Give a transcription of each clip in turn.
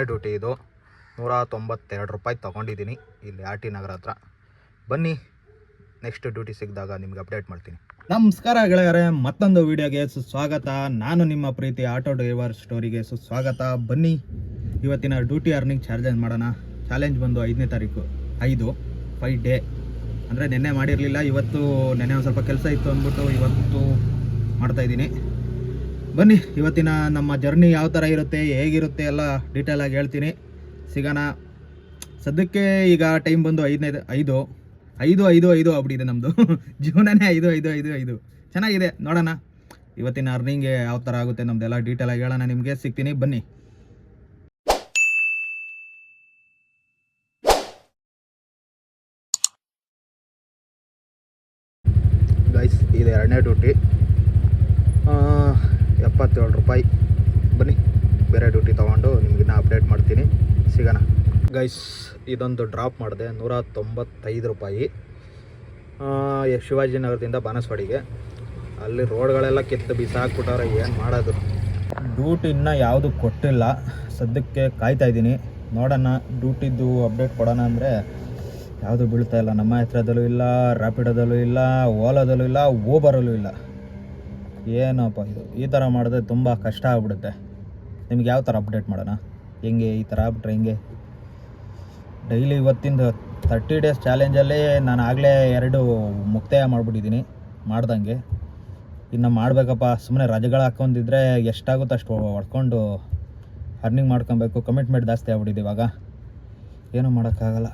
Duty ಇದು 192 ರೂಪಾಯಿ ತೊಗೊಂಡಿದ್ದೀನಿ ಇಲ್ಲಿ ಆರ್ ಟಿ ನಗರ ಹತ್ರ. ಬನ್ನಿ ನೆಕ್ಸ್ಟ್ ಡ್ಯೂಟಿ ಸಿಕ್ಕಿದಾಗ ನಿಮ್ಗೆ ಅಪ್ಡೇಟ್ ಮಾಡ್ತೀನಿ. ನಮಸ್ಕಾರ ಗೆಳೆಯರೇ, ಮತ್ತೊಂದು ವಿಡಿಯೋಗೆ ಸುಸ್ವಾಗತ. ನಾನು ನಿಮ್ಮ ಪ್ರೀತಿ ಆಟೋ ಡ್ರೈವರ್ ಸ್ಟೋರಿಗೆ ಸುಸ್ವಾಗತ. ಬನ್ನಿ ಇವತ್ತಿನ ಡ್ಯೂಟಿ ಅರ್ನಿಂಗ್ ಚಾಲೆಂಜ್ ಮಾಡೋಣ. ಚಾಲೆಂಜ್ ಬಂದು 5ನೇ ತಾರೀಕು 5 ಡೇ ಅಂದರೆ ನೆನ್ನೆ ಮಾಡಿರಲಿಲ್ಲ. ನೆನ್ನೆ ಒಂದು ಸ್ವಲ್ಪ ಕೆಲಸ ಇತ್ತು ಅಂದ್ಬಿಟ್ಟು ಇವತ್ತು ಮಾಡ್ತಾಯಿದ್ದೀನಿ. ಬನ್ನಿ ಇವತ್ತಿನ ನಮ್ಮ ಜರ್ನಿ ಯಾವ ಥರ ಇರುತ್ತೆ, ಹೇಗಿರುತ್ತೆ ಎಲ್ಲ ಡೀಟೇಲಾಗಿ ಹೇಳ್ತೀನಿ. ಸಿಗೋಣ. ಸದ್ಯಕ್ಕೆ ಈಗ ಟೈಮ್ ಬಂದು 5 ಆಗ್ಬಿಟ್ಟಿದೆ ನಮ್ಮದು. ಜೀವನನೇ 5 ಚೆನ್ನಾಗಿದೆ. ನೋಡೋಣ ಇವತ್ತಿನ ಅರ್ನಿಂಗ್ಗೆ ಯಾವ ಥರ ಆಗುತ್ತೆ ನಮ್ಮದೆಲ್ಲ ಡೀಟೇಲಾಗಿ ಹೇಳೋಣ. ನಿಮಗೆ ಸಿಗ್ತೀನಿ ಬನ್ನಿ. ಗೈಸ್ ಇದು 2ನೇ ಡ್ಯೂಟಿ, 77 ರೂಪಾಯಿ. ಬನ್ನಿ ಬೇರೆ ಡ್ಯೂಟಿ ತೊಗೊಂಡು ನಿಮಗಿನ್ನ ಅಪ್ಡೇಟ್ ಮಾಡ್ತೀನಿ. ಸಿಗೋಣ. ಗೈಸ್ ಇದೊಂದು ಡ್ರಾಪ್ ಮಾಡಿದೆ 195 ರೂಪಾಯಿ ಶಿವಾಜಿನಗರದಿಂದ ಬಾನಸವಾಡಿಗೆ. ಅಲ್ಲಿ ರೋಡ್ಗಳೆಲ್ಲ ಕಿತ್ತು ಬಿಸಾಕ್ಬಿಟ್ಟವ್ರೆ, ಏನು ಮಾಡೋದು. ಡ್ಯೂಟಿ ಇನ್ನೂ ಯಾವುದು ಕೊಟ್ಟಿಲ್ಲ, ಸದ್ಯಕ್ಕೆ ಕಾಯ್ತಾಯಿದ್ದೀನಿ. ನೋಡೋಣ ಡ್ಯೂಟಿದ್ದು ಅಪ್ಡೇಟ್ ಕೊಡೋಣ ಅಂದರೆ ಯಾವುದು ಬೀಳ್ತಾ ಇಲ್ಲ. ನಮ್ಮ ಹತ್ರದಲ್ಲೂ ಇಲ್ಲ, ರ್ಯಾಪಿಡೋದಲ್ಲೂ ಇಲ್ಲ, ಓಲಾದಲ್ಲೂ ಇಲ್ಲ, ಓಬರಲ್ಲೂ ಇಲ್ಲ. ಏನಪ್ಪ ಇದು, ಈ ಥರ ಮಾಡಿದ್ರೆ ತುಂಬ ಕಷ್ಟ ಆಗ್ಬಿಡುತ್ತೆ. ನಿಮ್ಗೆ ಯಾವ ಥರ ಅಪ್ಡೇಟ್ ಮಾಡೋಣ, ಹೆಂಗೆ ಈ ಥರ ಆಗ್ಬಿಟ್ರೆ ಹೆಂಗೆ. ಡೈಲಿ ಇವತ್ತಿಂದ 30 ಡೇಸ್ ಚಾಲೆಂಜಲ್ಲಿ ನಾನು ಆಗಲೇ 2 ಮುಕ್ತಾಯ ಮಾಡಿಬಿಟ್ಟಿದ್ದೀನಿ ಮಾಡ್ದಂಗೆ. ಇನ್ನು ಮಾಡಬೇಕಪ್ಪ. ಸುಮ್ಮನೆ ರಜೆಗಳು ಹಾಕ್ಕೊಂಡಿದ್ರೆ ಎಷ್ಟಾಗುತ್ತೋ ಅಷ್ಟು ಹೊಡ್ಕೊಂಡು ಅರ್ನಿಂಗ್ ಮಾಡ್ಕೊಬೇಕು. ಕಮಿಟ್ಮೆಂಟ್ ಜಾಸ್ತಿ ಆಗ್ಬಿಟ್ಟಿದೆ ಇವಾಗ, ಏನೂ ಮಾಡೋಕ್ಕಾಗಲ್ಲ.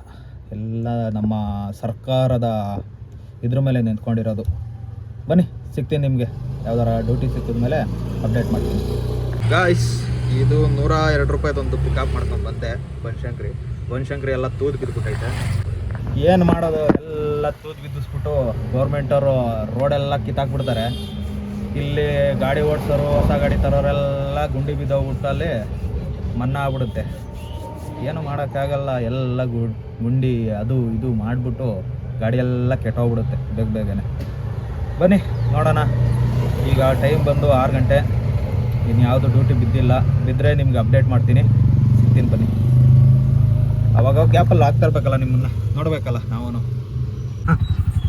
ಎಲ್ಲ ನಮ್ಮ ಸರ್ಕಾರದ ಇದ್ರ ಮೇಲೆ ನಿಂತ್ಕೊಂಡಿರೋದು. ಬನ್ನಿ ಸಿಗ್ತೀನಿ ನಿಮಗೆ, ಯಾವ್ದಾರ ಡ್ಯೂಟಿ ಸಿಕ್ಕಿದ ಮೇಲೆ ಅಪ್ಡೇಟ್ ಮಾಡ್ತೀನಿ. ಗಾಯ್ಸ್ ಇದು 102 ರೂಪಾಯಿದೊಂದು ಪಿಕಪ್ ಮಾಡ್ಕೊಂಡು ಬಂದೆ. ಬನಶಂಕರಿ ಎಲ್ಲ ತೂದು ಬಿದ್ದುಬಿಟ್ಟೈತೆ. ಏನು ಮಾಡೋದು, ಎಲ್ಲ ತೂದು ಬಿದ್ದಿಸ್ಬಿಟ್ಟು ಗೌರ್ಮೆಂಟವರು ರೋಡೆಲ್ಲ ಕಿತ್ತಾಕ್ಬಿಡ್ತಾರೆ. ಇಲ್ಲಿ ಗಾಡಿ ಓಡಿಸೋರು, ಹೊಸ ಗಾಡಿ ತರೋರೆಲ್ಲ ಗುಂಡಿ ಬಿದ್ದೋಗ್ಬಿಟ್ಟಲ್ಲಿ ಮನ್ನಾ ಆಗ್ಬಿಡುತ್ತೆ. ಏನು ಮಾಡೋಕ್ಕಾಗಲ್ಲ. ಎಲ್ಲ ಗುಂಡಿ ಅದು ಇದು ಮಾಡಿಬಿಟ್ಟು ಗಾಡಿಯೆಲ್ಲ ಕೆಟ್ಟೋಗ್ಬಿಡುತ್ತೆ ಬೇಗನೆ. ಬನ್ನಿ ನೋಡೋಣ. ಈಗ ಟೈಮ್ ಬಂದು 6 ಗಂಟೆ. ಇನ್ನು ಯಾವುದು ಡ್ಯೂಟಿ ಬಿದ್ದಿಲ್ಲ. ಬಿದ್ದರೆ ನಿಮ್ಗೆ ಅಪ್ಡೇಟ್ ಮಾಡ್ತೀನಿ. ಸಿಗ್ತೀನಿ ಬನ್ನಿ. ಅವಾಗ ಗ್ಯಾಪಲ್ಲಿ ಆಗ್ತಾ ಇರ್ಬೇಕಲ್ಲ, ನಿಮ್ಮನ್ನು ನೋಡಬೇಕಲ್ಲ ನಾವು.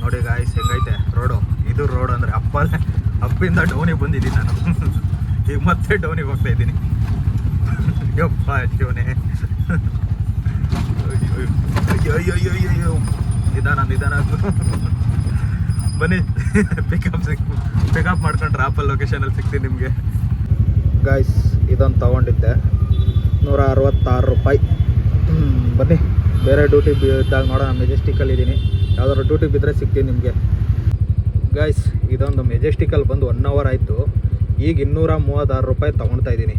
ನೋಡಿ ಗಾಯ್ಸ್ ಹೆಂಗೈತೆ ರೋಡು. ಇದು ರೋಡ್ ಅಂದರೆ ಅಪ್ಪಿಂದ ಡೌನಿಗೆ ಬಂದಿದ್ದೀನಿ ನಾನು. ಈಗ ಮತ್ತೆ ಡೌನಿಗೆ ಹೋಗ್ತಾ ಇದ್ದೀನಿ. ಯಪ್ಪ ಜೀವನೇ. ಅಯ್ಯೋ ನಿಧಾನ. ಬನ್ನಿ ಪಿಕಪ್ ಮಾಡ್ಕೊಂಡ್ರೆ ಆಪಲ್ ಲೊಕೇಶನಲ್ಲಿ ಸಿಗ್ತೀನಿ ನಿಮಗೆ. ಗಾಯ್ಸ್ ಇದೊಂದು ತೊಗೊಂಡಿದ್ದೆ 166 ರೂಪಾಯಿ. ಬನ್ನಿ ಬೇರೆ ಡ್ಯೂಟಿ ಬಿದ್ದಾಗ ನೋಡೋಣ. ಮೆಜೆಸ್ಟಿಕಲ್ಲಿ ಇದ್ದೀನಿ, ಯಾವ್ದಾದ್ರು ಡ್ಯೂಟಿ ಬಿದ್ದರೆ ಸಿಗ್ತೀನಿ ನಿಮಗೆ. ಗಾಯ್ಸ್ ಇದೊಂದು ಮೆಜೆಸ್ಟಿಕಲ್ಲಿ ಬಂದು 1 ಅವರ್ ಆಯಿತು. ಈಗ 236 ರೂಪಾಯಿ ತೊಗೊಳ್ತಾ ಇದ್ದೀನಿ.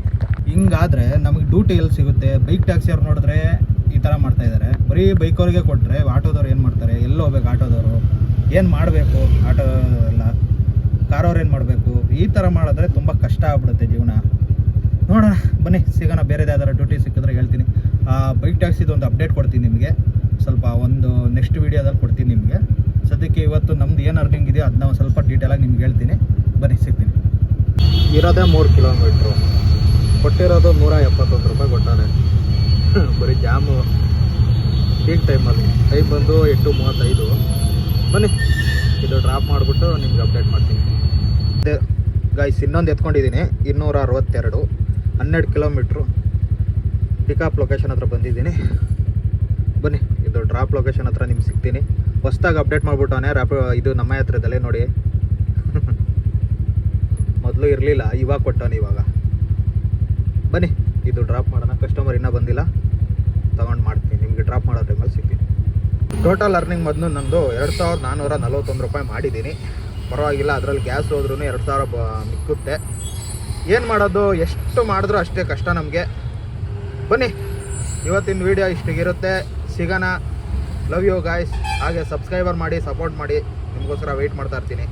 ಹಿಂಗಾದರೆ ನಮಗೆ ಡ್ಯೂಟಿ ಎಲ್ಲಿ ಸಿಗುತ್ತೆ? ಬೈಕ್ ಟ್ಯಾಕ್ಸಿಯವ್ರು ನೋಡಿದ್ರೆ ಈ ಥರ ಮಾಡ್ತಾಯಿದ್ದಾರೆ. ಬರೀ ಬೈಕವ್ರಿಗೆ ಕೊಟ್ಟರೆ ಆಟೋದವ್ರು ಏನು ಮಾಡ್ತಾರೆ? ಎಲ್ಲಿ ಹೋಗ್ಬೇಕು ಆಟೋದವರು? ಏನು ಮಾಡಬೇಕು ಆಟೋ ಎಲ್ಲ? ಕಾರವ್ರು ಏನು ಮಾಡಬೇಕು? ಈ ಥರ ಮಾಡಿದ್ರೆ ತುಂಬ ಕಷ್ಟ ಆಗ್ಬಿಡುತ್ತೆ ಜೀವನ. ನೋಡೋಣ ಬನ್ನಿ ಸಿಗೋಣ. ಬೇರೆದು ಯಾವ್ದಾರು ಡ್ಯೂಟಿ ಸಿಕ್ಕಿದ್ರೆ ಹೇಳ್ತೀನಿ. ಬೈಕ್ ಟ್ಯಾಕ್ಸಿದು ಒಂದು ಅಪ್ಡೇಟ್ ಕೊಡ್ತೀನಿ ನಿಮಗೆ. ಸ್ವಲ್ಪ ಒಂದು ನೆಕ್ಸ್ಟ್ ವೀಡಿಯೋದಲ್ಲಿ ಕೊಡ್ತೀನಿ ನಿಮಗೆ. ಸದ್ಯಕ್ಕೆ ಇವತ್ತು ನಮ್ದು ಏನು ಅರ್ನಿಂಗ್ ಇದೆಯೋ ಅದನ್ನ ಒಂದು ಸ್ವಲ್ಪ ಡೀಟೇಲಾಗಿ ನಿಮ್ಗೆ ಹೇಳ್ತೀನಿ. ಬನ್ನಿ ಸಿಗ್ತೀನಿ. ಇರೋದೇ 3 ಕಿಲೋಮೀಟ್ರು, ಕೊಟ್ಟಿರೋದು 171 ರೂಪಾಯಿ ಕೊಟ್ಟಾನೆ. ಬರೀ ಜಾಮು ಪೀಕ್ ಟೈಮಲ್ಲಿ. ಟೈಮ್ ಬಂದು 8:35. ಬನ್ನಿ ಇದು ಡ್ರಾಪ್ ಮಾಡಿಬಿಟ್ಟು ನಿಮ್ಗೆ ಅಪ್ಡೇಟ್ ಮಾಡ್ತೀನಿ. ಅದೇ ಗಾಯ್ಸ್ ಇನ್ನೊಂದು ಎತ್ಕೊಂಡಿದ್ದೀನಿ 262, 12 ಕಿಲೋಮೀಟ್ರು. ಪಿಕಪ್ ಲೊಕೇಶನ್ ಹತ್ರ ಬಂದಿದ್ದೀನಿ. ಬನ್ನಿ ಇದು ಡ್ರಾಪ್ ಲೊಕೇಶನ್ ಹತ್ರ ನಿಮ್ಗೆ ಸಿಗ್ತೀನಿ. ಹೊಸ್ದಾಗಿ ಅಪ್ಡೇಟ್ ಮಾಡಿಬಿಟ್ಟವನೇ ಇದು ನಮ್ಮ ಹತ್ರದಲ್ಲೇ ನೋಡಿ. ಮೊದಲು ಇರಲಿಲ್ಲ, ಇವಾಗ ಕೊಟ್ಟವನು ಇವಾಗ. ಬನ್ನಿ ಇದು ಡ್ರಾಪ್ ಮಾಡೋಣ. ಕಸ್ಟಮರ್ ಇನ್ನೂ ಬಂದಿಲ್ಲ, ತೊಗೊಂಡು ಮಾಡ್ತೀನಿ. ನಿಮಗೆ ಡ್ರಾಪ್ ಮಾಡೋ ಟೈಮಲ್ಲಿ ಸಿಗ್ತೀನಿ. ಟೋಟಲ್ ಅರ್ನಿಂಗ್ ಮೊದಲು ನಂದು 2441 ರೂಪಾಯಿ ಮಾಡಿದ್ದೀನಿ. ಪರವಾಗಿಲ್ಲ. ಅದರಲ್ಲಿ ಗ್ಯಾಸ್ ಹೋದ್ರೂ 2000 ಮಿಕ್ಕುತ್ತೆ. ಏನು ಮಾಡೋದು, ಎಷ್ಟು ಮಾಡಿದ್ರೂ ಅಷ್ಟೇ ಕಷ್ಟ ನಮಗೆ. ಬನ್ನಿ ಇವತ್ತಿನ ವೀಡಿಯೋ ಇಷ್ಟಿಗಿರುತ್ತೆ. ಸಿಗೋಣ. Love you guys. ಹಾಗೆ ಸಬ್ಸ್ಕ್ರೈಬರ್ ಮಾಡಿ, ಸಪೋರ್ಟ್ ಮಾಡಿ. ನಿಮಗೋಸ್ಕರ ವೆಯ್ಟ್ ಮಾಡ್ತಾ ಇರ್ತೀನಿ.